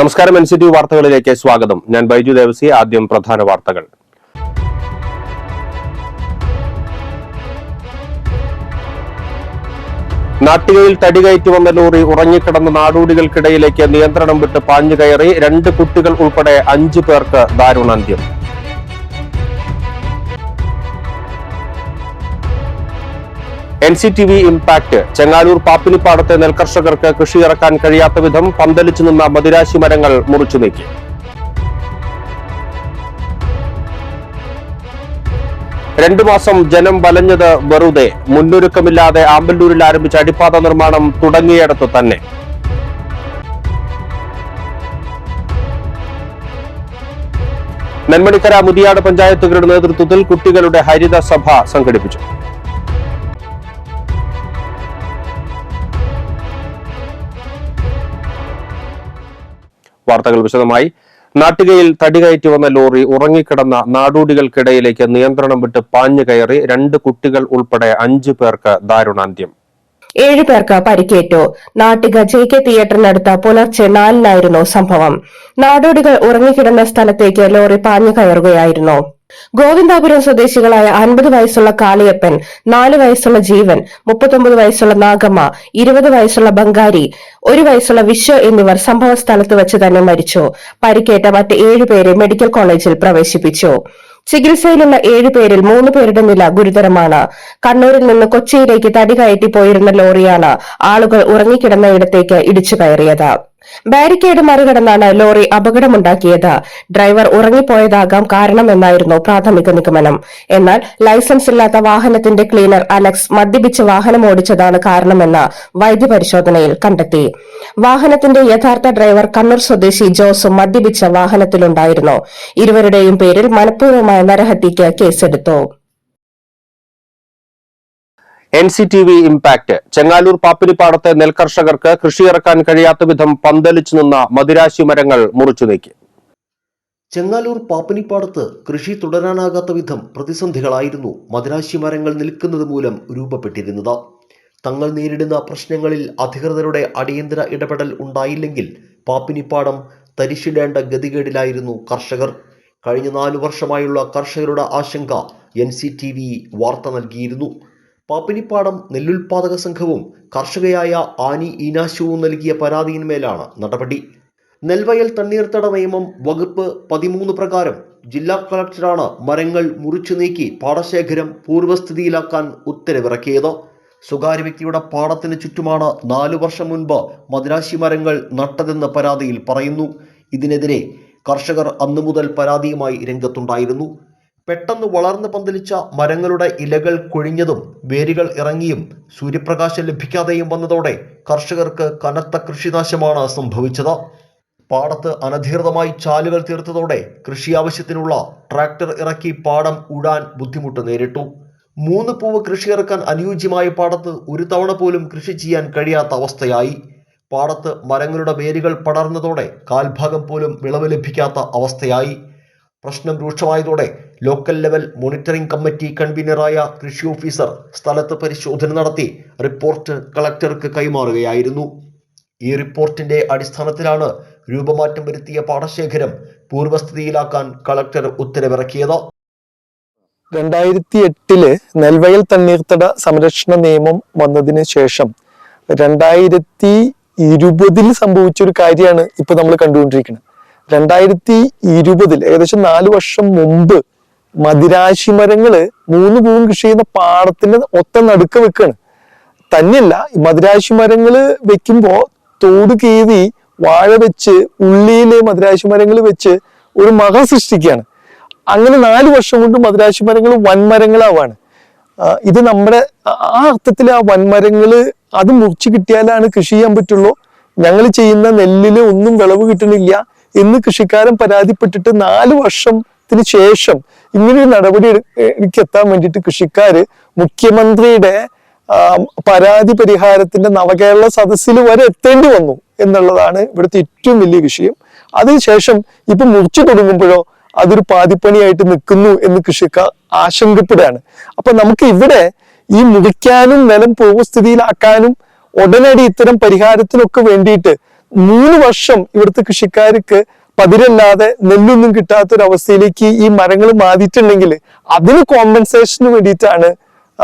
നമസ്കാരം. NCTV വാർത്തകളിലേക്ക് സ്വാഗതം. ഞാൻ ബൈജു ദേവസി. ആദ്യം പ്രധാന വാർത്തകൾ. നാട്ടികയിൽ തടികയറ്റി വന്ന ലോറി ഉറങ്ങിക്കിടന്ന നാടോടികൾക്കിടയിലേക്ക് നിയന്ത്രണം വിട്ട് പാഞ്ഞുകയറി 2 കുട്ടികൾ ഉൾപ്പെടെ 5 പേർക്ക് ദാരുണാന്ത്യം. NCTV impact. ചെങ്ങാലൂർ പാപ്പിനിപ്പാടത്തെ നെൽകർഷകർക്ക് കൃഷി ഇറക്കാൻ കഴിയാത്ത വിധം പന്തലിച്ചു നിന്ന മദിരാശി മരങ്ങൾ മുറിച്ചു നീക്കി. രണ്ടു മാസം ജനം വലഞ്ഞത് വെറുതെ. മുന്നൊരുക്കമില്ലാതെ ആമ്പല്ലൂരിൽ ആരംഭിച്ച അടിപ്പാത നിർമ്മാണം തുടങ്ങിയിടത്തു തന്നെ. നെന്മണിക്കര മുതിയാട് പഞ്ചായത്തുകളുടെ നേതൃത്വത്തിൽ കുട്ടികളുടെ ഹരിത സഭ സംഘടിപ്പിച്ചു. വാർത്തകൾ വിശദമായി. നാട്ടികയിൽ തടികയറ്റി വന്ന ലോറി ഉറങ്ങിക്കിടന്ന നാടോടികൾക്കിടയിലേക്ക് നിയന്ത്രണം വിട്ട് പാഞ്ഞു കയറി 2 കുട്ടികൾ ഉൾപ്പെടെ 5 പേർക്ക് ദാരുണാന്ത്യം. 7 പേർക്ക് പരിക്കേറ്റു. നാട്ടിക JK തിയേറ്ററിനടുത്ത് പുലർച്ചെ 4-നായിരുന്നു സംഭവം. നാടോടികൾ ഉറങ്ങിക്കിടന്ന സ്ഥലത്തേക്ക് ലോറി പാഞ്ഞു കയറുകയായിരുന്നു. ഗോവിന്ദാപുരം സ്വദേശികളായ 50 വയസ്സുള്ള കാളിയപ്പൻ, 4 വയസ്സുള്ള ജീവൻ, 39 വയസ്സുള്ള നാഗമ്മ, 20 വയസ്സുള്ള ബംഗാരി, 1 വയസ്സുള്ള വിശ്വ എന്നിവർ സംഭവ സ്ഥലത്ത് വെച്ച് തന്നെ മരിച്ചു. പരിക്കേറ്റ മറ്റ് 7 പേരെ മെഡിക്കൽ കോളേജിൽ പ്രവേശിപ്പിച്ചു. ചികിത്സയിലുള്ള 7 പേരിൽ 3 പേരുടെ നില ഗുരുതരമാണ്. കണ്ണൂരിൽ നിന്ന് കൊച്ചിയിലേക്ക് തടി കയറ്റി പോയിരുന്ന ലോറിയാണ് ആളുകൾ ഉറങ്ങിക്കിടന്ന ഇടത്തേക്ക് ഇടിച്ചു കയറിയത്. ബാരിക്കേഡ് മറികടന്നാണ് ലോറി അപകടമുണ്ടാക്കിയത്. ഡ്രൈവർ ഉറങ്ങിപ്പോയതാകാം കാരണമെന്നായിരുന്നു പ്രാഥമിക നിഗമനം. എന്നാൽ ലൈസൻസ് ഇല്ലാത്ത വാഹനത്തിന്റെ ക്ലീനർ അലക്സ് മദ്യപിച്ച് വാഹനം ഓടിച്ചതാണ് കാരണമെന്ന് വൈദ്യപരിശോധനയിൽ കണ്ടെത്തി. വാഹനത്തിന്റെ യഥാർത്ഥ ഡ്രൈവർ കണ്ണൂർ സ്വദേശി ജോസും മദ്യപിച്ച വാഹനത്തിലുണ്ടായിരുന്നു. ഇരുവരുടെയും പേരിൽ മനഃപൂർവ്വമായ നരഹത്യയ്ക്ക് കേസെടുത്തു. NCTV impact. ചെങ്ങാലൂർ പാപ്പിനിപ്പാടത്തെ നെൽകർഷകർക്ക് കൃഷി ഇറക്കാൻ കഴിയാത്ത വിധം പന്തലിച്ചു നിന്ന മദിരാശി മരങ്ങൾ മുറിച്ചു നീക്കി. ചെങ്ങാലൂർ പാപ്പിനിപ്പാടത്ത് കൃഷി തുടരാനാകാത്ത വിധം പ്രതിസന്ധികളായിരുന്നു മദിരാശി മരങ്ങൾ നിൽക്കുന്നത് മൂലം രൂപപ്പെട്ടിരുന്നത്. തങ്ങൾ നേരിടുന്ന പ്രശ്നങ്ങളിൽ അധികൃതരുടെ അടിയന്തര ഇടപെടൽ ഉണ്ടായില്ലെങ്കിൽ പാപ്പിനിപ്പാടം തരിശിടേണ്ട ഗതികേടിലായിരുന്നു കർഷകർ. കഴിഞ്ഞ 4 വർഷമായുള്ള കർഷകരുടെ ആശങ്ക NCTV വാർത്ത നൽകിയിരുന്നു. പാപ്പിനിപ്പാടം നെല്ലുൽപാദക സംഘവും കർഷകയായ ആനി ഈനാശുവും നൽകിയ പരാതിയിന്മേലാണ് നടപടി. നെൽവയൽ തണ്ണീർത്തട നിയമം വകുപ്പ് 13 പ്രകാരം ജില്ലാ കളക്ടറാണ് മരങ്ങൾ മുറിച്ചു നീക്കി പാടശേഖരം പൂർവ്വസ്ഥിതിയിലാക്കാൻ ഉത്തരവിറക്കിയത്. സ്വകാര്യ വ്യക്തിയുടെ പാടത്തിന് ചുറ്റുമാണ് 4 വർഷം മുൻപ് മദിരാശി മരങ്ങൾ നട്ടതെന്ന് പരാതിയിൽ പറയുന്നു. ഇതിനെതിരെ കർഷകർ അന്നു മുതൽ പരാതിയുമായി രംഗത്തുണ്ടായിരുന്നു. പെട്ടെന്ന് വളർന്ന് പന്തലിച്ച മരങ്ങളുടെ ഇലകൾ കൊഴിഞ്ഞതും വേരുകൾ ഇറങ്ങിയും സൂര്യപ്രകാശം ലഭിക്കാതെയും വന്നതോടെ കർഷകർക്ക് കനത്ത കൃഷിനാശമാണ് സംഭവിച്ചത്. പാടത്ത് അനധികൃതമായി ചാലുകൾ തീർത്തതോടെ കൃഷി ആവശ്യത്തിനുള്ള ട്രാക്ടർ ഇറക്കി പാടം ഉഴാൻ ബുദ്ധിമുട്ട് നേരിട്ടു. 3 പൂവ് കൃഷി ഇറക്കാൻ അനുയോജ്യമായ പാടത്ത് ഒരു തവണ പോലും കൃഷി ചെയ്യാൻ കഴിയാത്ത അവസ്ഥയായി. പാടത്ത് മരങ്ങളുടെ വേരുകൾ പടർന്നതോടെ കാൽഭാഗം പോലും വിളവ് ലഭിക്കാത്ത അവസ്ഥയായി. പ്രശ്നം രൂക്ഷമായതോടെ ലോക്കൽ ലെവൽ മോണിറ്ററിംഗ് കമ്മിറ്റി കൺവീനറായ കൃഷി ഓഫീസർ സ്ഥലത്ത് പരിശോധന നടത്തി റിപ്പോർട്ട് കളക്ടർക്ക് കൈമാറുകയായിരുന്നു. ഈ റിപ്പോർട്ടിന്റെ അടിസ്ഥാനത്തിലാണ് രൂപമാറ്റം വരുത്തിയ പാടശേഖരം പൂർവ്വസ്ഥിതിയിലാക്കാൻ കളക്ടർ ഉത്തരവിറക്കിയത്. 2008 നെൽവയൽ തണ്ണീർത്തട സംരക്ഷണ നിയമം വന്നതിന് ശേഷം 2020 സംഭവിച്ചൊരു കാര്യമാണ് ഇപ്പൊ നമ്മൾ കണ്ടുകൊണ്ടിരിക്കുന്നത്. 2020 ഏകദേശം 4 വർഷം മുമ്പ് മദിരാശി മരങ്ങള് 3 പൂവും കൃഷി ചെയ്യുന്ന പാടത്തിന്റെ ഒത്ത നടുക്ക് വെക്കാണ്. തന്നെയല്ല, മദിരാശി മരങ്ങള് വെക്കുമ്പോ തോട് കീറി വാഴ വെച്ച് ഉള്ളിയില് മദിരാശി മരങ്ങൾ വെച്ച് ഒരു മക സൃഷ്ടിക്കുകയാണ്. അങ്ങനെ 4 വർഷം കൊണ്ട് മദിരാശി മരങ്ങൾ വൻമരങ്ങളാവാണ്. ഇത് നമ്മുടെ ആ അർത്ഥത്തിൽ ആ വൻമരങ്ങള് അത് മുറിച്ചു കിട്ടിയാലാണ് കൃഷി ചെയ്യാൻ പറ്റുള്ളൂ. ഞങ്ങൾ ചെയ്യുന്ന നെല്ലില് ഒന്നും വിളവ് കിട്ടണില്ല എന്ന് കൃഷിക്കാരൻ പരാതിപ്പെട്ടിട്ട് 4 വർഷത്തിന് ശേഷം ഇങ്ങനൊരു നടപടി എത്താൻ വേണ്ടിയിട്ട് കൃഷിക്കാര് മുഖ്യമന്ത്രിയുടെ പരാതി പരിഹാരത്തിന്റെ നവകേരള സദസ്സിൽ വരെ എത്തേണ്ടി വന്നു എന്നുള്ളതാണ് ഇവിടുത്തെ ഏറ്റവും വലിയ വിഷയം. അതിനുശേഷം ഇപ്പൊ മുറിച്ചു തുടങ്ങുമ്പോഴോ അതൊരു പാതിപ്പണിയായിട്ട് നിൽക്കുന്നു എന്ന് കൃഷിക്കാർ ആശങ്കപ്പെടുകയാണ്. അപ്പൊ നമുക്ക് ഇവിടെ ഈ മുറിക്കാനും നിലം പൂർവ്വസ്ഥിതിയിലാക്കാനും ഉടനടി ഇത്തരം പരിഹാരത്തിനൊക്കെ വേണ്ടിയിട്ട് 3 വർഷം ഇവിടുത്തെ കൃഷിക്കാർക്ക് പതിരല്ലാതെ നെല്ലൊന്നും കിട്ടാത്തൊരവസ്ഥയിലേക്ക് ഈ മരങ്ങൾ മാറിയിട്ടുണ്ടെങ്കിൽ അതിന് കോമ്പൻസേഷന് വേണ്ടിയിട്ടാണ്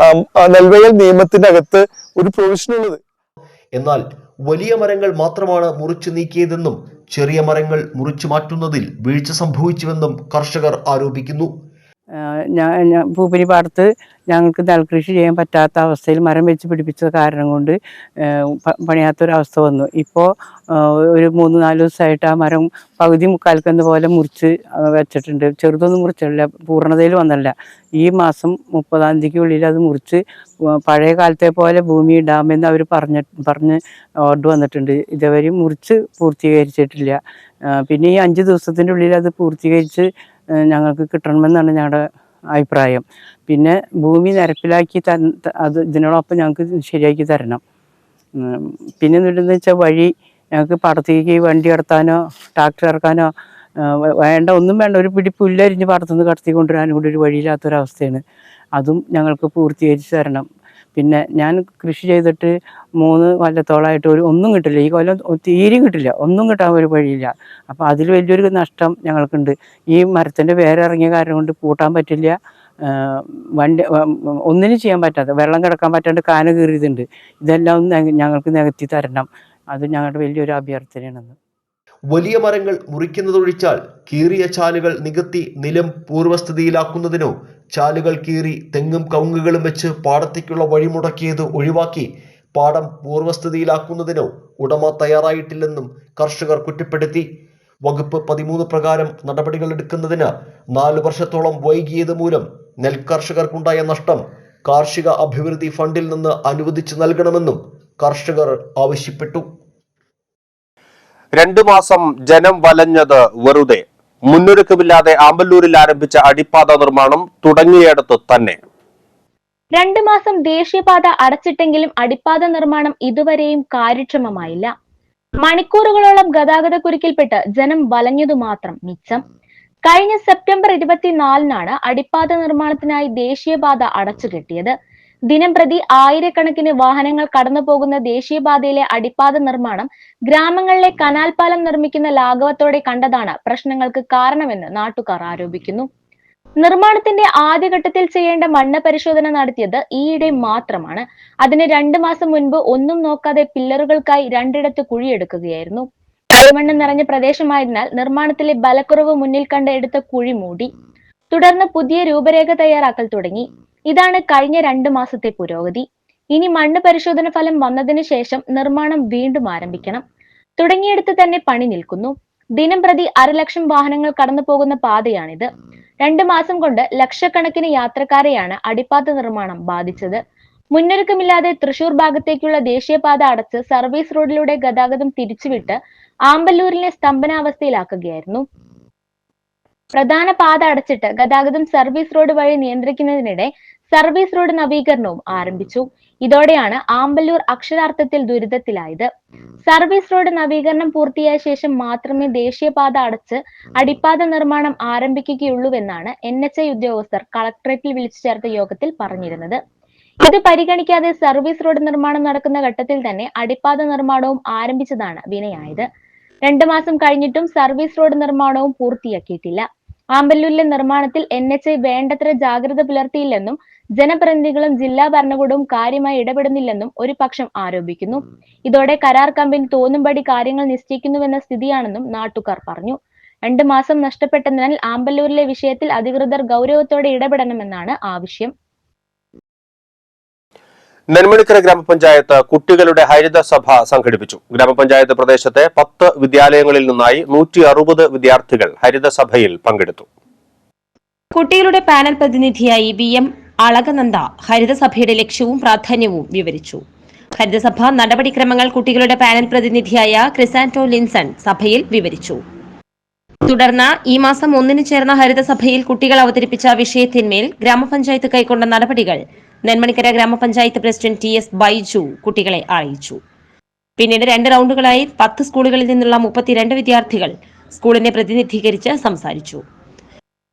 നെൽവയൽ നിയമത്തിന്റെ അകത്ത് ഒരു പ്രൊവിഷൻ ഉള്ളത്. എന്നാൽ വലിയ മരങ്ങൾ മാത്രമാണ് മുറിച്ചു നീക്കിയതെന്നും ചെറിയ മരങ്ങൾ മുറിച്ചു മാറ്റുന്നതിൽ വീഴ്ച സംഭവിച്ചുവെന്നും കർഷകർ ആരോപിക്കുന്നു. പൂപ്പനി പാടത്ത് ഞങ്ങൾക്ക് നെൽകൃഷി ചെയ്യാൻ പറ്റാത്ത അവസ്ഥയിൽ മരം വെച്ച് പിടിപ്പിച്ച കാരണം കൊണ്ട് പണിയാത്തൊരവസ്ഥ വന്നു. ഇപ്പോൾ ഒരു 3-4 ദിവസമായിട്ട് ആ മരം പകുതി മുക്കാൽക്കുന്ന പോലെ മുറിച്ച് വെച്ചിട്ടുണ്ട്. ചെറുതൊന്നും മുറിച്ചില്ല, പൂർണ്ണതയിൽ വന്നല്ല. ഈ മാസം 30-ാം തീയതിക്കുള്ളിൽ അത് മുറിച്ച് പഴയ കാലത്തെ പോലെ ഭൂമി ഇടാമെന്ന് അവർ പറഞ്ഞ് ഓർഡർ വന്നിട്ടുണ്ട്. ഇതുവരെ മുറിച്ച് പൂർത്തീകരിച്ചിട്ടില്ല. പിന്നെ ഈ 5 ദിവസത്തിൻ്റെ ഉള്ളിൽ അത് പൂർത്തീകരിച്ച് ഞങ്ങൾക്ക് കിട്ടണമെന്നാണ് ഞങ്ങളുടെ അഭിപ്രായം. പിന്നെ ഭൂമി നിരപ്പിലാക്കി അത് ഇതിനോടൊപ്പം ഞങ്ങൾക്ക് ശരിയാക്കി തരണം. പിന്നെ എന്താണെന്ന് വെച്ചാൽ വഴി ഞങ്ങൾക്ക് പാടത്തേക്ക് വണ്ടി കടത്താനോ ട്രാക്ടർ ഇറക്കാനോ ഒന്നും വേണ്ട. ഒരു പിടി പുല്ലരിഞ്ഞ് പാടത്തുനിന്ന് കടത്തി കൊണ്ടുവരാനും കൂടി ഒരു വഴിയില്ലാത്തൊരവസ്ഥയാണ്. അതും ഞങ്ങൾക്ക് പൂർത്തീകരിച്ച് തരണം. പിന്നെ ഞാൻ കൃഷി ചെയ്തിട്ട് 3 കൊല്ലത്തോളമായിട്ട് ഒന്നും കിട്ടില്ല. ഈ കൊല്ലം തീരെയും കിട്ടില്ല, ഒന്നും കിട്ടാൻ ഒരു വഴിയില്ല. അപ്പോൾ അതിൽ വലിയൊരു നഷ്ടം ഞങ്ങൾക്കുണ്ട്. ഈ മരത്തിൻ്റെ വേരിറങ്ങിയ കാരണം കൊണ്ട് പൂട്ടാൻ പറ്റില്ല, വണ്ടി ഒന്നിനും ചെയ്യാൻ പറ്റാതെ, വെള്ളം കിടക്കാൻ പറ്റാണ്ട് കാന കീറിയതുണ്ട്. ഇതെല്ലാം ഞങ്ങൾക്ക് നികത്തി തരണം. അത് ഞങ്ങളുടെ വലിയൊരു അഭ്യർത്ഥനയാണെന്ന്. വലിയ മരങ്ങൾ മുറിക്കുന്നതൊഴിച്ചാൽ കീറിയ ചാലുകൾ നികത്തി നിലം പൂർവ്വസ്ഥിതിയിലാക്കുന്നതിനോ ചാലുകൾ കീറി തെങ്ങും കവുങ്ങുകളും വെച്ച് പാടത്തേക്കുള്ള വഴിമുടക്കിയത് ഒഴിവാക്കി പാടം പൂർവ്വസ്ഥിതിയിലാക്കുന്നതിനോ ഉടമ തയ്യാറായിട്ടില്ലെന്നും കർഷകർ കുറ്റപ്പെടുത്തി. വകുപ്പ് 13 പ്രകാരം നടപടികൾ എടുക്കുന്നതിന് 4 വർഷത്തോളം വൈകിയത് മൂലം നെൽകർഷകർക്കുണ്ടായ നഷ്ടം കാർഷിക അഭിവൃദ്ധി ഫണ്ടിൽ നിന്ന് അനുവദിച്ചു നൽകണമെന്നും കർഷകർ ആവശ്യപ്പെട്ടു. 2 മാസം ജനം വലഞ്ഞത് വെറുതെ. മുന്നൊരുക്കമില്ലാതെ ആമ്പല്ലൂരിൽ ആരംഭിച്ച അടിപ്പാത നിർമ്മാണം തുടങ്ങിയിടത്ത് തന്നെ. 2 മാസം ദേശീയപാത അടച്ചിട്ടെങ്കിലും അടിപ്പാത നിർമ്മാണം ഇതുവരെയും കാര്യക്ഷമമായില്ല. മണിക്കൂറുകളോളം ഗതാഗതക്കുരുക്കിൽപ്പെട്ട് ജനം വലഞ്ഞതു മാത്രം മിച്ചം. കഴിഞ്ഞ സെപ്റ്റംബർ 24-നാണ് അടിപ്പാത നിർമ്മാണത്തിനായി ദേശീയപാത അടച്ചുകെട്ടിയത്. ദിനംപ്രതി ആയിരക്കണക്കിന് വാഹനങ്ങൾ കടന്നുപോകുന്ന ദേശീയപാതയിലെ അടിപ്പാത നിർമ്മാണം ഗ്രാമങ്ങളിലെ കനാൽ പാലം നിർമ്മിക്കുന്ന ലാഘവത്തോടെ കണ്ടതാണ് പ്രശ്നങ്ങൾക്ക് കാരണമെന്ന് നാട്ടുകാർ ആരോപിക്കുന്നു. നിർമ്മാണത്തിന്റെ ആദ്യഘട്ടത്തിൽ ചെയ്യേണ്ട മണ്ണ് പരിശോധന നടത്തിയത് ഈയിടെ മാത്രമാണ്. അതിന് 2 മാസം മുൻപ് ഒന്നും നോക്കാതെ പില്ലറുകൾക്കായി 2ഇടത്ത് കുഴിയെടുക്കുകയായിരുന്നു. കളിമണ്ണ് നിറഞ്ഞ പ്രദേശമായതിനാൽ നിർമ്മാണത്തിലെ ബലക്കുറവ് മുന്നിൽ കണ്ട് എടുത്ത കുഴി മൂടി. തുടർന്ന് പുതിയ രൂപരേഖ തയ്യാറാക്കൽ തുടങ്ങി. ഇതാണ് കഴിഞ്ഞ 2 മാസത്തെ പുരോഗതി. ഇനി മണ്ണ് പരിശോധന ഫലം വന്നതിന് ശേഷം നിർമ്മാണം വീണ്ടും ആരംഭിക്കണം. തുടങ്ങിയെടുത്ത് തന്നെ പണി നിൽക്കുന്നു. ദിനം പ്രതി 1,00,000 വാഹനങ്ങൾ കടന്നു പോകുന്ന പാതയാണിത്. 2 മാസം കൊണ്ട് ലക്ഷക്കണക്കിന് യാത്രക്കാരെയാണ് അടിപ്പാത നിർമ്മാണം ബാധിച്ചത്. മുന്നൊരുക്കമില്ലാതെ തൃശൂർ ഭാഗത്തേക്കുള്ള ദേശീയപാത അടച്ച് സർവീസ് റോഡിലൂടെ ഗതാഗതം തിരിച്ചുവിട്ട് ആമ്പല്ലൂരിനെ സ്തംഭനാവസ്ഥയിലാക്കുകയായിരുന്നു. പ്രധാന പാത അടച്ചിട്ട് ഗതാഗതം സർവീസ് റോഡ് വഴി നിയന്ത്രിക്കുന്നതിനിടെ സർവീസ് റോഡ് നവീകരണവും ആരംഭിച്ചു. ഇതോടെയാണ് ആമ്പല്ലൂർ അക്ഷരാർത്ഥത്തിൽ ദുരിതത്തിലായത്. സർവീസ് റോഡ് നവീകരണം പൂർത്തിയായ ശേഷം മാത്രമേ ദേശീയപാത അടച്ച് അടിപ്പാത നിർമ്മാണം ആരംഭിക്കുകയുള്ളൂവെന്നാണ് NHI ഉദ്യോഗസ്ഥർ കളക്ടറേറ്റിൽ വിളിച്ചു ചേർത്ത യോഗത്തിൽ പറഞ്ഞിരുന്നത്. ഇത് പരിഗണിക്കാതെ സർവീസ് റോഡ് നിർമ്മാണം നടക്കുന്ന ഘട്ടത്തിൽ തന്നെ അടിപ്പാത നിർമ്മാണവും ആരംഭിച്ചതാണ് വിനയായത്. 2 മാസം കഴിഞ്ഞിട്ടും സർവീസ് റോഡ് നിർമ്മാണവും പൂർത്തിയാക്കിയിട്ടില്ല. ആമ്പല്ലൂരിലെ നിർമ്മാണത്തിൽ NHI വേണ്ടത്ര ജാഗ്രത പുലർത്തിയില്ലെന്നും ജനപ്രതിനിധികളും ജില്ലാ ഭരണകൂടവും കാര്യമായി ഇടപെടുന്നില്ലെന്നും ഒരു പക്ഷം ആരോപിക്കുന്നു. ഇതോടെ കരാർ കമ്പനി തോന്നുംപടി കാര്യങ്ങൾ നിശ്ചയിക്കുന്നുവെന്ന സ്ഥിതിയാണെന്നും നാട്ടുകാർ പറഞ്ഞു. 2 മാസം നഷ്ടപ്പെട്ടതിനാൽ ആമ്പല്ലൂരിലെ വിഷയത്തിൽ അധികൃതർ ഗൗരവത്തോടെ ഇടപെടണമെന്നാണ് ആവശ്യം. നെന്മണിക്കര ഗ്രാമപഞ്ചായത്ത് കുട്ടികളുടെ ഹരിതസഭ സംഘടിപ്പിച്ചു. ഗ്രാമപഞ്ചായത്ത് പ്രദേശത്തെ 10 വിദ്യാലയങ്ങളിൽ നിന്നായി 160 വിദ്യാർത്ഥികൾ ഹരിതസഭയിൽ പങ്കെടുത്തു. കുട്ടികളുടെ പാനൽ പ്രതിനിധിയായി VM അളകനന്ദ ഹരിതസഭയുടെ ലക്ഷ്യവും പ്രാധാന്യവും വിവരിച്ചു. ഹരിതസഭ നടപടിക്രമങ്ങൾ കുട്ടികളുടെ പാനൽ പ്രതിനിധിയായ ക്രിസാന്റോ ലിൻസൺ സഭയിൽ വിവരിച്ചു. തുടർന്ന് ഈ മാസം 1-ന് ചേർന്ന ഹരിതസഭയിൽ കുട്ടികൾ അവതരിപ്പിച്ച വിഷയത്തിന്മേൽ ഗ്രാമപഞ്ചായത്ത് കൈക്കൊണ്ട നടപടികൾ നെന്മണിക്കര ഗ്രാമപഞ്ചായത്ത് പ്രസിഡന്റ് TS ബൈജു കുട്ടികളെ അറിയിച്ചു. പിന്നീട് 2 റൗണ്ടുകളായി 10 സ്കൂളുകളിൽ നിന്നുള്ള 32 വിദ്യാർത്ഥികൾ സ്കൂളിനെ പ്രതിനിധീകരിച്ച് സംസാരിച്ചു.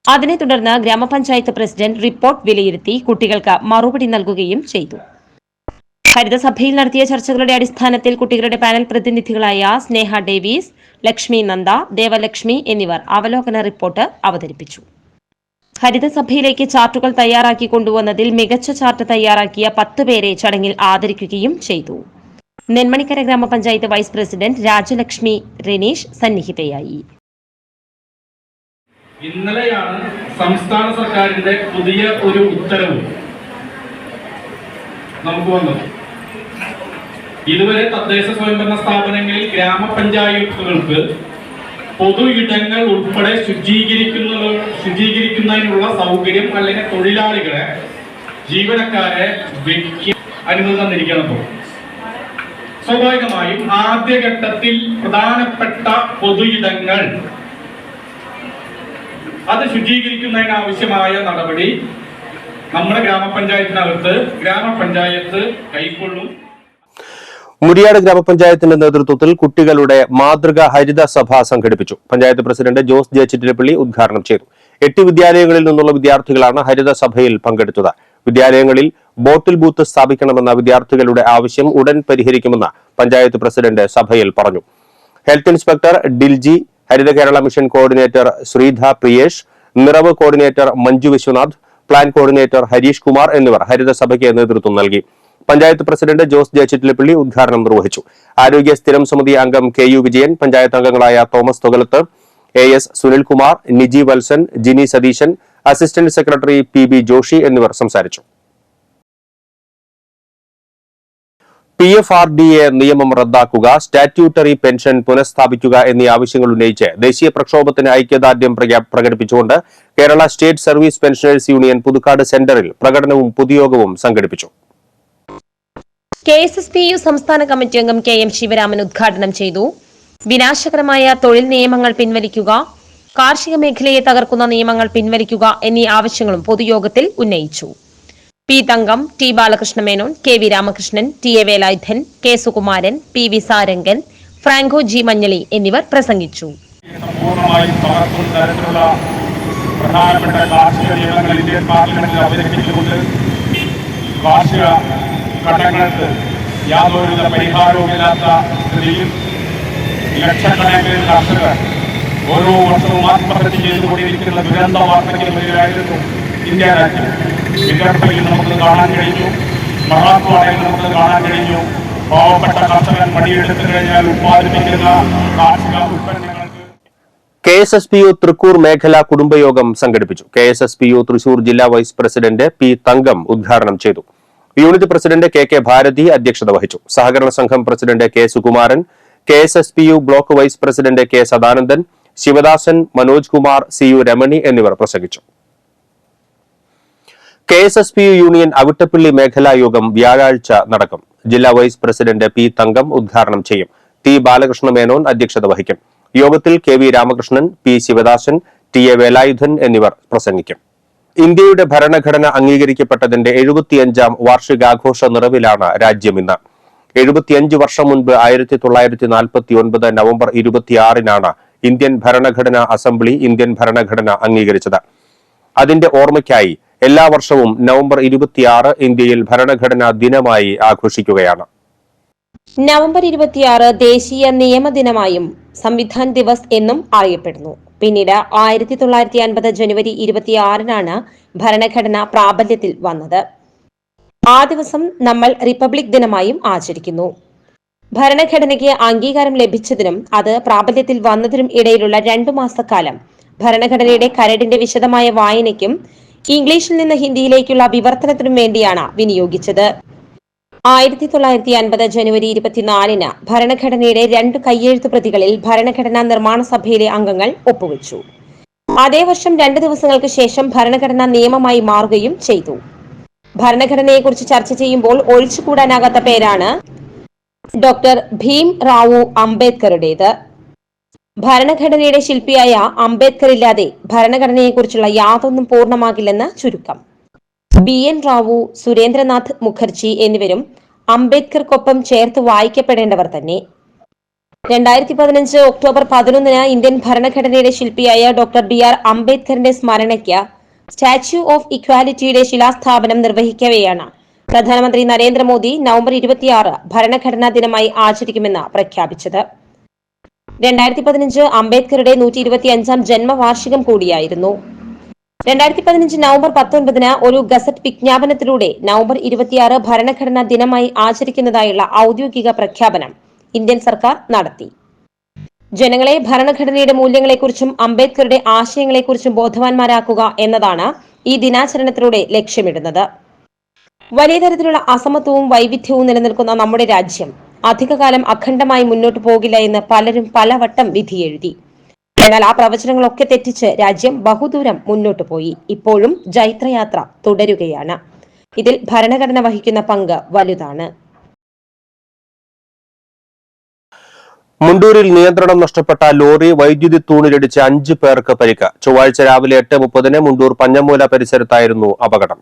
അതിനെ തുടർന്ന് ഗ്രാമപഞ്ചായത്ത് പ്രസിഡന്റ് റിപ്പോർട്ട് വിലയിരുത്തി കുട്ടികൾക്ക് മറുപടി നൽകുകയും ചെയ്തു. ഹരിതസഭയിൽ നടത്തിയ ചർച്ചകളുടെ അടിസ്ഥാനത്തിൽ കുട്ടികളുടെ പാനൽ പ്രതിനിധികളായ സ്നേഹ ഡേവീസ്, ലക്ഷ്മി നന്ദ, ദേവലക്ഷ്മി എന്നിവർ അവലോകന റിപ്പോർട്ട് അവതരിപ്പിച്ചു. ഹരിതസഭയിലേക്ക് ചാർട്ടുകൾ തയ്യാറാക്കി കൊണ്ടുവന്നതിൽ മികച്ച ചാർട്ട് തയ്യാറാക്കിയ 10 പേരെ ചടങ്ങിൽ ആദരിക്കുകയും ചെയ്തു. നെന്മണിക്കര ഗ്രാമപഞ്ചായത്ത് വൈസ് പ്രസിഡന്റ് രാജലക്ഷ്മി റെനീഷ് സന്നിഹിതയായി. ഇന്നലെയാണ് സംസ്ഥാന സർക്കാരിന്റെ പുതിയ ഒരു ഉത്തരവ് നമുക്ക് വന്നത്. ഇതുവരെ തദ്ദേശ സ്വയംഭരണ സ്ഥാപനങ്ങളിൽ ഗ്രാമപഞ്ചായത്തുകൾക്ക് പൊതു ഇടങ്ങൾ ഉൾപ്പെടെ ശുചീകരിക്കുന്നതിനുള്ള സൗകര്യം അല്ലെങ്കിൽ തൊഴിലാളികളെ, ജീവനക്കാരെ അനുമതി തന്നിരിക്കണം. സ്വാഭാവികമായും ആദ്യഘട്ടത്തിൽ പ്രധാനപ്പെട്ട പൊതു ഇടങ്ങൾ അത് ശുചീകരിക്കുന്നതിനാവശ്യമായ നടപടി നമ്മുടെ ഗ്രാമപഞ്ചായത്തിനകത്ത് ഗ്രാമപഞ്ചായത്ത് കൈക്കൊള്ളും. മുരിയാട് ഗ്രാമപഞ്ചായത്തിന്റെ നേതൃത്വത്തിൽ കുട്ടികളുടെ മാതൃക ഹരിത സഭ സംഘടിപ്പിച്ചു. പഞ്ചായത്ത് പ്രസിഡന്റ് ജോസ് ജെ ചിറ്റിലപ്പള്ളി ഉദ്ഘാടനം ചെയ്തു. 8 വിദ്യാലയങ്ങളിൽ നിന്നുള്ള വിദ്യാർത്ഥികളാണ് ഹരിത സഭയിൽ പങ്കെടുത്തത്. വിദ്യാലയങ്ങളിൽ ബോട്ടിൽ ബൂത്ത് സ്ഥാപിക്കണമെന്ന വിദ്യാർത്ഥികളുടെ ആവശ്യം ഉടൻ പരിഹരിക്കുമെന്ന് പഞ്ചായത്ത് പ്രസിഡന്റ് സഭയിൽ പറഞ്ഞു. Health inspector Dilji, Haritha Kerala mission coordinator Sreedha Priyesh, Niravu coordinator Manju Viswanath, plan coordinator Harish Kumar എന്നിവർ ഹരിതസഭയ്ക്ക് നേതൃത്വം നൽകി. പഞ്ചായത്ത് പ്രസിഡന്റ് ജോസ് ജെ ചിറ്റിലപ്പള്ളി ഉദ്ഘാടനം നിർവഹിച്ചു. ആരോഗ്യ സ്ഥിരം സമിതി അംഗം KU വിജയൻ, പഞ്ചായത്ത് അംഗങ്ങളായ Thomas Thokalath, AS Sunilkumar, Niji Valsan, Jini Satheesan, assistant secretary PB Joshi എന്നിവർ സംസാരിച്ചു. PFRDA നിയമം റദ്ദാക്കുക, സ്റ്റാറ്റ്യൂട്ടറി പെൻഷൻ പുനഃസ്ഥാപിക്കുക എന്നീ ആവശ്യങ്ങൾ ഉന്നയിച്ച് ദേശീയ പ്രക്ഷോഭത്തിന് ഐക്യദാർഢ്യം പ്രകടിപ്പിച്ചുകൊണ്ട് Kerala state service pensioners union Puthukkad സെന്ററിൽ പ്രകടനവും പൊതുയോഗവും സംഘടിപ്പിച്ചു. KSSPU സംസ്ഥാന കമ്മിറ്റി അംഗം KM ശിവരാമൻ ഉദ്ഘാടനം ചെയ്തു. വിനാശകരമായ തൊഴിൽ നിയമങ്ങൾ പിൻവലിക്കുക, കാർഷിക മേഖലയെ തകർക്കുന്ന നിയമങ്ങൾ പിൻവലിക്കുക എന്നീ ആവശ്യങ്ങളും പൊതുയോഗത്തിൽ ഉന്നയിച്ചു. P. Thankam, T. Balakrishna Menon, KV Ramakrishnan, TA Velayudhan, K. Sukumaran, PV Sarangan, Franco G. Manjaly എന്നിവർ പ്രസംഗിച്ചു. പ്രധാനപ്പെട്ട കാർഷിക നിയമങ്ങൾ ഇന്ത്യൻ പാർലമെന്റിൽ അവതരിപ്പിച്ചുകൊണ്ട് കാർഷിക ഘടകങ്ങൾക്ക് യാതൊരുവിധ പരിഹാരവുമില്ലാത്ത സ്ഥിതിയിൽ ലക്ഷക്കണക്കിന് കർഷകർ ഓരോ വർഷവും ആത്മഹത്യ ചെയ്തുകൊണ്ടിരിക്കുന്ന ദുരന്ത വാർത്തയ്ക്കെതിരായിരുന്നു ഇന്ത്യ രാജ്യം. വിദർഭയിൽ നമുക്ക് കാണാൻ കഴിഞ്ഞു, മറാഠ്വാഡയിൽ നമുക്ക് കാണാൻ കഴിഞ്ഞു. പാവപ്പെട്ട കർഷകൻ പണിയെടുത്തു കഴിഞ്ഞാൽ ഉത്പാദിപ്പിക്കുന്ന കാർഷിക ഉൽപ്പന്നങ്ങൾക്ക് KSSPU തൃക്കൂർ മേഖലാ കുടുംബയോഗം സംഘടിപ്പിച്ചു. KSSPU തൃശൂർ ജില്ലാ വൈസ് പ്രസിഡന്റ് P. തങ്കം ഉദ്ഘാടനം ചെയ്തു. യൂണിറ്റ് പ്രസിഡന്റ് KK ഭാരതി അധ്യക്ഷത വഹിച്ചു. സഹകരണ സംഘം president K. Sukumaran, KSSPU block vice president K. Sadanandan, Sivadasan, Manoj Kumar, CU Ramani എന്നിവർ പ്രസംഗിച്ചു. KSSPU യൂണിയൻ അവിട്ടപ്പള്ളി മേഖലാ യോഗം വ്യാഴാഴ്ച നടക്കും. ജില്ലാ വൈസ് പ്രസിഡന്റ് P. തങ്കം ഉദ്ഘാടനം ചെയ്യും. T. ബാലകൃഷ്ണ മേനോൻ അധ്യക്ഷത വഹിക്കും. യോഗത്തിൽ KV Ramakrishnan, P. Sivadasan, TA Velayudhan എന്നിവർ പ്രസംഗിക്കും. ഇന്ത്യയുടെ ഭരണഘടന അംഗീകരിക്കപ്പെട്ടതിന്റെ 75ാം വാർഷികാഘോഷ നിറവിലാണ് രാജ്യം ഇന്ന്. 75 വർഷം മുൻപ് 1949 നവംബർ 26-നാണ് ഇന്ത്യൻ ഭരണഘടനാ അസംബ്ലി ഇന്ത്യൻ ഭരണഘടന അംഗീകരിച്ചത്. അതിന്റെ ഓർമ്മയ്ക്കായി എല്ലാ വർഷവും നവംബർ 26 ഇന്ത്യയിൽ ഭരണഘടനാ ദിനമായി ആഘോഷിക്കുകയാണ്. നവംബർ 26 ദേശീയ നിയമദിനമായും സംവിധാൻ ദിവസ് എന്നും അറിയപ്പെടുന്നു. പിന്നീട് 1950 ജനുവരി 26-നാണ് ഭരണഘടന പ്രാബല്യത്തിൽ വന്നത്. ആ ദിവസം നമ്മൾ റിപ്പബ്ലിക് ദിനമായും ആചരിക്കുന്നു. ഭരണഘടനയ്ക്ക് അംഗീകാരം ലഭിച്ചതിനും അത് പ്രാബല്യത്തിൽ വന്നതിനും ഇടയിലുള്ള 2 മാസക്കാലം ഭരണഘടനയുടെ കരടിന്റെ വിശദമായ വായനയ്ക്കും ഇംഗ്ലീഷിൽ നിന്ന് ഹിന്ദിയിലേക്കുള്ള വിവർത്തനത്തിനും വേണ്ടിയാണ് വിനിയോഗിച്ചത്. 1950 ജനുവരി 24-ന് ഭരണഘടനയുടെ 2 കയ്യെഴുത്തു പ്രതികളിൽ ഭരണഘടനാ നിർമ്മാണ സഭയിലെ അംഗങ്ങൾ ഒപ്പുവെച്ചു. അതേ വർഷം 2 ദിവസങ്ങൾക്ക് ശേഷം ഭരണഘടനാ നിയമമായി മാറുകയും ചെയ്തു. ഭരണഘടനയെക്കുറിച്ച് ചർച്ച ചെയ്യുമ്പോൾ ഒഴിച്ചുകൂടാനാകാത്ത പേരാണ് ഡോക്ടർ ഭീം റാവു അംബേദ്കറുടേത്. ഭരണഘടനയുടെ ശില്പിയായ അംബേദ്കർ ഇല്ലാതെ ഭരണഘടനയെക്കുറിച്ചുള്ള യാതൊന്നും പൂർണ്ണമാകില്ലെന്ന് ചുരുക്കം. BN റാവു, സുരേന്ദ്രനാഥ് മുഖർജി എന്നിവരും അംബേദ്കർക്കൊപ്പം ചേർത്ത് വായിക്കപ്പെടേണ്ടവർ തന്നെ. 2015 ഒക്ടോബർ 11-ന് ഇന്ത്യൻ ഭരണഘടനയുടെ ശില്പിയായ ഡോക്ടർ BR അംബേദ്കറിന്റെ സ്മരണയ്ക്ക് സ്റ്റാച്യു ഓഫ് ഇക്വാലിറ്റിയുടെ ശിലാസ്ഥാപനം നിർവഹിക്കവെയാണ് പ്രധാനമന്ത്രി നരേന്ദ്രമോദി നവംബർ 26 ഭരണഘടനാ ദിനമായി ആചരിക്കുമെന്ന് പ്രഖ്യാപിച്ചത്. 2015 അംബേദ്കറുടെ 125ാം ജന്മവാർഷികം കൂടിയായിരുന്നു. 2015 നവംബർ 19 ഒരു ഗസറ്റ് വിജ്ഞാപനത്തിലൂടെ നവംബർ 26 ഭരണഘടനാ ദിനമായി ആചരിക്കുന്നതായുള്ള ഔദ്യോഗിക പ്രഖ്യാപനം ഇന്ത്യൻ സർക്കാർ നടത്തി. ജനങ്ങളെ ഭരണഘടനയുടെ മൂല്യങ്ങളെക്കുറിച്ചും അംബേദ്കറുടെ ആശയങ്ങളെക്കുറിച്ചും ബോധവാന്മാരാക്കുക എന്നതാണ് ഈ ദിനാചരണത്തിലൂടെ ലക്ഷ്യമിടുന്നത്. വലിയ തരത്തിലുള്ള അസമത്വവും വൈവിധ്യവും നിലനിൽക്കുന്ന നമ്മുടെ രാജ്യം അധികകാലം അഖണ്ഡമായി മുന്നോട്ടു പോകില്ല എന്ന് പലരും പലവട്ടം വിധിയെഴുതി. എന്നാൽ ആ പ്രവചനങ്ങളൊക്കെ തെറ്റിച്ച് രാജ്യം ബഹുദൂരം മുന്നോട്ടു പോയി. ഇപ്പോഴും ജൈത്രയാത്ര തുടരുകയാണ്. ഇതിൽ ഭരണഘടന വഹിക്കുന്ന പങ്ക് വലുതാണ്. മുണ്ടൂരിൽ നിയന്ത്രണം നഷ്ടപ്പെട്ട ലോറി വൈദ്യുതി തൂണിലിടിച്ച് 5 പേർക്ക് പരിക്ക്. ചൊവ്വാഴ്ച രാവിലെ 8:30 മുണ്ടൂർ പഞ്ഞമൂല പരിസരത്തായിരുന്നു അപകടം.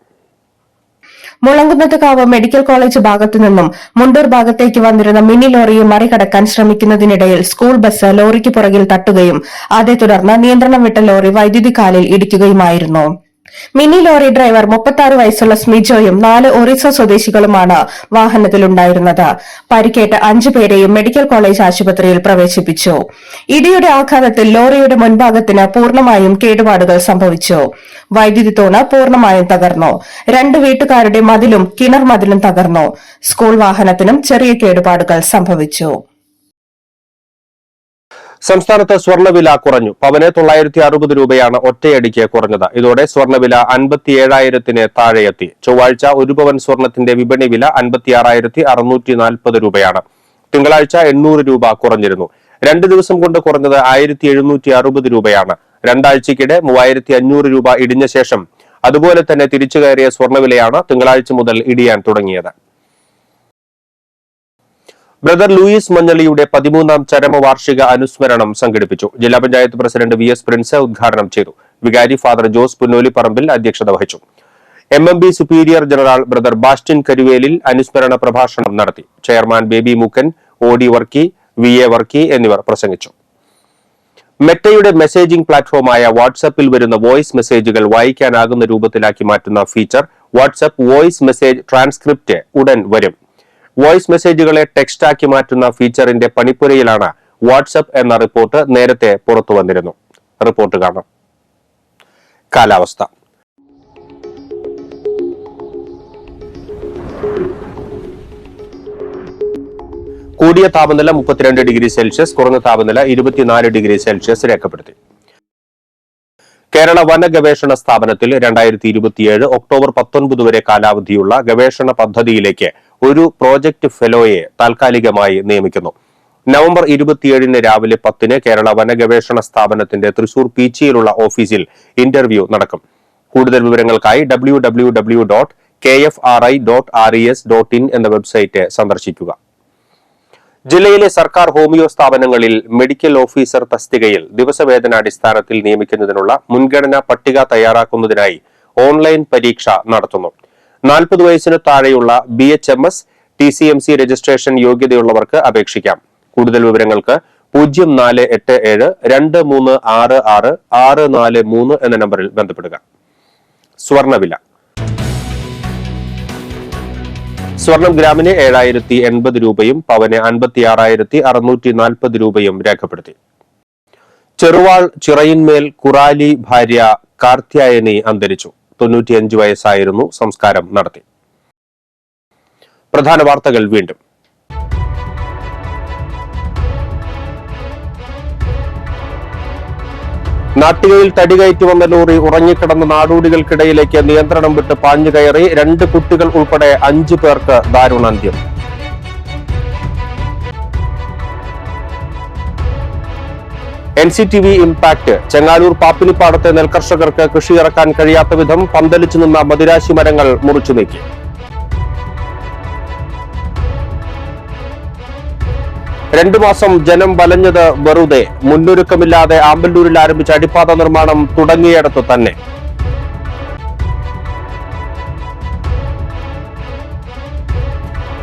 മുളങ്കുന്നത്തുകാവ് മെഡിക്കൽ കോളേജ് ഭാഗത്തു നിന്നും മുണ്ടൂർ ഭാഗത്തേക്ക് വന്നിരുന്ന മിനി ലോറിയെ മറികടക്കാൻ ശ്രമിക്കുന്നതിനിടയിൽ സ്കൂൾ ബസ് ലോറിക്ക് പുറകിൽ തട്ടുകയും അതേ തുടർന്ന് നിയന്ത്രണം വിട്ട ലോറി വൈദ്യുതി കാലിൽ ഇടിക്കുകയുമായിരുന്നു. മിനി ലോറി ഡ്രൈവർ 36 വയസ്സുള്ള സ്മിജോയും 4 ഒറീസ സ്വദേശികളുമാണ് വാഹനത്തിലുണ്ടായിരുന്നത്. പരിക്കേറ്റ 5 പേരെയും മെഡിക്കൽ കോളേജ് ആശുപത്രിയിൽ പ്രവേശിപ്പിച്ചു. ഇടിയുടെ ആഘാതത്തിൽ ലോറിയുടെ മുൻഭാഗത്തിന് പൂർണ്ണമായും കേടുപാടുകൾ സംഭവിച്ചു. വൈദ്യുതി തൂണ് പൂർണ്ണമായും തകർന്നു. 2 വീട്ടുകാരുടെ മതിലും കിണർ മതിലും തകർന്നു. സ്കൂൾ വാഹനത്തിനും ചെറിയ കേടുപാടുകൾ സംഭവിച്ചു. സംസ്ഥാനത്ത് സ്വർണ്ണവില കുറഞ്ഞു. പവന് 960 രൂപയാണ് ഒറ്റയടിക്ക് കുറഞ്ഞത്. ഇതോടെ സ്വർണ്ണവില 57,000-ന് താഴെയെത്തി. ചൊവ്വാഴ്ച 1 പവൻ സ്വർണത്തിന്റെ വിപണി വില 56,640 രൂപയാണ്. തിങ്കളാഴ്ച 800 രൂപ കുറഞ്ഞിരുന്നു. 2 ദിവസം കൊണ്ട് കുറഞ്ഞത് 1,760 രൂപയാണ്. രണ്ടാഴ്ചയ്ക്കിടെ 3,500 രൂപ ഇടിഞ്ഞ ശേഷം അതുപോലെ തന്നെ തിരിച്ചു കയറിയ സ്വർണ്ണവിലയാണ് തിങ്കളാഴ്ച മുതൽ ഇടിയാൻ തുടങ്ങിയത്. ബ്രദർ ലൂയിസ് മഞ്ഞളിയുടെ 13ാം ചരമവാർഷിക അനുസ്മരണം സംഘടിപ്പിച്ചു. ജില്ലാ പഞ്ചായത്ത് പ്രസിഡന്റ് VS പ്രിൻസ് ഉദ്ഘാടനം ചെയ്തു. വികാരി ഫാദർ ജോസ് പുന്നോലിപ്പറമ്പിൽ അധ്യക്ഷത വഹിച്ചു. MMB superior general brother Bastin Karuvelil അനുസ്മരണ പ്രഭാഷണം നടത്തി. ചെയർമാൻ ബേബി മൂക്കൻ, OD വർക്കി, VA വർക്കി എന്നിവർ പ്രസംഗിച്ചു. മെറ്റയുടെ മെസ്സേജിംഗ് പ്ലാറ്റ്ഫോമായ വാട്സാപ്പിൽ വരുന്ന വോയിസ് മെസ്സേജുകൾ വായിക്കാനാകുന്ന രൂപത്തിലാക്കി മാറ്റുന്ന feature WhatsApp voice message transcript ഉടൻ വരും. വോയിസ് മെസ്സേജുകളെ ടെക്സ്റ്റാക്കി മാറ്റുന്ന ഫീച്ചറിന്റെ പണിപ്പുരയിലാണ് വാട്സാപ്പ് എന്ന റിപ്പോർട്ട് നേരത്തെ പുറത്തു വന്നിരുന്നു. റിപ്പോർട്ട് കാണാം. കാലാവസ്ഥ. കൂടിയ താപനില 32 ഡിഗ്രി സെൽഷ്യസ്, കുറഞ്ഞ താപനില 24 ഡിഗ്രി സെൽഷ്യസ് രേഖപ്പെടുത്തി. കേരള വന ഗവേഷണ സ്ഥാപനത്തിൽ 2027 ഒക്ടോബർ 19 വരെ കാലാവധിയുള്ള ഗവേഷണ പദ്ധതിയിലേക്ക് ഒരു പ്രോജക്ട് ഫെലോയെ താൽക്കാലികമായി നിയമിക്കുന്നു. നവംബർ 27 രാവിലെ 10 കേരള വന ഗവേഷണ സ്ഥാപനത്തിന്റെ തൃശൂർ പീച്ചിയിലുള്ള ഓഫീസിൽ ഇന്റർവ്യൂ നടക്കും. കൂടുതൽ വിവരങ്ങൾക്കായി www.kfri.res.in എന്ന വെബ്സൈറ്റ് സന്ദർശിക്കുക. ജില്ലയിലെ സർക്കാർ ഹോമിയോ സ്ഥാപനങ്ങളിൽ മെഡിക്കൽ ഓഫീസർ തസ്തികയിൽ ദിവസവേതനാടിസ്ഥാനത്തിൽ നിയമിക്കുന്നതിനുള്ള മുൻഗണനാ പട്ടിക തയ്യാറാക്കുന്നതിനായി ഓൺലൈൻ പരീക്ഷ നടത്തുന്നു. 40 വയസ്സിന് താഴെയുള്ള BHMS TCMC രജിസ്ട്രേഷൻ യോഗ്യതയുള്ളവർക്ക് അപേക്ഷിക്കാം. കൂടുതൽ വിവരങ്ങൾക്ക് 04872366 എന്ന നമ്പറിൽ ബന്ധപ്പെടുക. സ്വർണ്ണവില. സ്വർണം ഗ്രാമിന് 7,080 രൂപയും പവന് 56,640 രൂപയും രേഖപ്പെടുത്തി. ചെറുവാൾ ചിറയിന്മേൽ കുറാലി ഭാര്യ കാർത്യായനി അന്തരിച്ചു. 95 വയസ്സായിരുന്നു. സംസ്കാരം നടത്തി. പ്രധാന വാർത്തകൾ വീണ്ടും. നാട്ടികയിൽ തടികയറ്റി വന്ന ലോറി ഉറങ്ങിക്കിടന്ന നാടോടികൾക്കിടയിലേക്ക് നിയന്ത്രണം വിട്ട് പാഞ്ഞുകയറി 2 കുട്ടികൾ ഉൾപ്പെടെ 5 പേർക്ക് ദാരുണാന്ത്യം. NCTV impact. ചെങ്ങാലൂർ പാപ്പിനിപ്പാടത്തെ നെൽകർഷകർക്ക് കൃഷി ഇറക്കാൻ കഴിയാത്ത വിധം പന്തലിച്ചു നിന്ന മദിരാശി മരങ്ങൾ മുറിച്ചു നീക്കി. രണ്ടു മാസം ജനം വലഞ്ഞത് വെറുതെ. മുന്നൊരുക്കമില്ലാതെ ആമ്പല്ലൂരിൽ ആരംഭിച്ച അടിപ്പാത നിർമ്മാണം തുടങ്ങിയിടത്തു തന്നെ.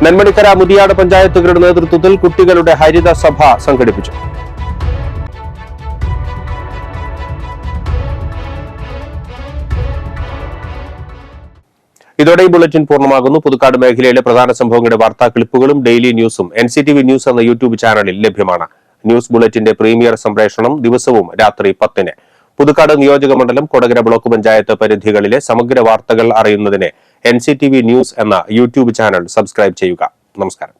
നെന്മണിക്കര മുതിയാട് പഞ്ചായത്തുകളുടെ നേതൃത്വത്തിൽ കുട്ടികളുടെ ഹരിത സഭ സംഘടിപ്പിച്ചു. ഇതോടെ ഈ ബുള്ളറ്റിൻ പൂർണ്ണമാകുന്നു. പുതുക്കാട് മേഖലയിലെ പ്രധാന സംഭവങ്ങളുടെ വാർത്താ ക്ലിപ്പുകളും ഡെയിലി ന്യൂസും NCTV ന്യൂസ് എന്ന യൂട്യൂബ് ചാനലിൽ ലഭ്യമാണ്. ന്യൂസ് ബുള്ളറ്റിന്റെ പ്രീമിയർ സംപ്രേഷണം ദിവസവും രാത്രി 10-ന്. പുതുക്കാട് നിയോജക മണ്ഡലം, കൊടകര ബ്ലോക്ക് പഞ്ചായത്ത് പരിധികളിലെ സമഗ്ര വാർത്തകൾ അറിയുന്നതിന് NCTV ന്യൂസ് എന്ന യൂട്യൂബ് ചാനൽ സബ്സ്ക്രൈബ് ചെയ്യുക. നമസ്കാരം.